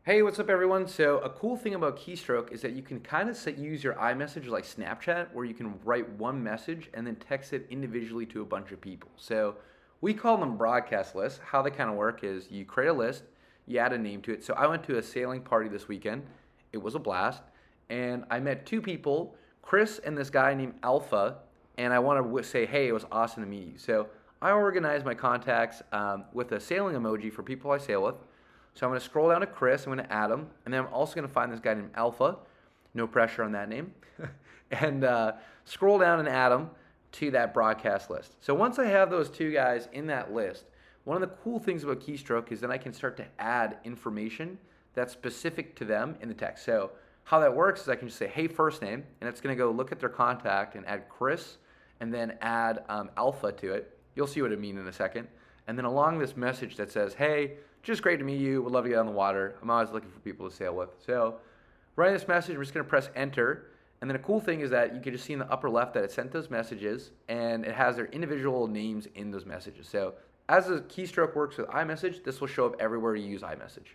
Hey, what's up, everyone? So, a cool thing about Keystroke is that you can kind of use your iMessage like Snapchat, where you can write one message and then text it individually to a bunch of people. So, we call them broadcast lists. How they kind of work is you create a list, you add a name to it. So, I went to a sailing party this weekend. It was a blast. And I met two people, Chris and this guy named Alpha. And I want to say, hey, it was awesome to meet you. So, I organized my contacts with a sailing emoji for people I sail with. So I'm going to scroll down to Chris. I'm going to add him. And then I'm also going to find this guy named Alpha. No pressure on that name. and scroll down and add him to that broadcast list. So once I have those two guys in that list, one of the cool things about Keystroke is then I can start to add information that's specific to them in the text. So how that works is I can just say, hey, first name, and it's going to go look at their contact and add Chris, and then add Alpha to it. You'll see what I mean in a second. And then along this message that says, hey, just great to meet you. Would love to get on the water. I'm always looking for people to sail with. So writing this message, I'm just going to press enter. And then a cool thing is that you can just see in the upper left that it sent those messages and it has their individual names in those messages. So as the keystroke works with iMessage, this will show up everywhere you use iMessage.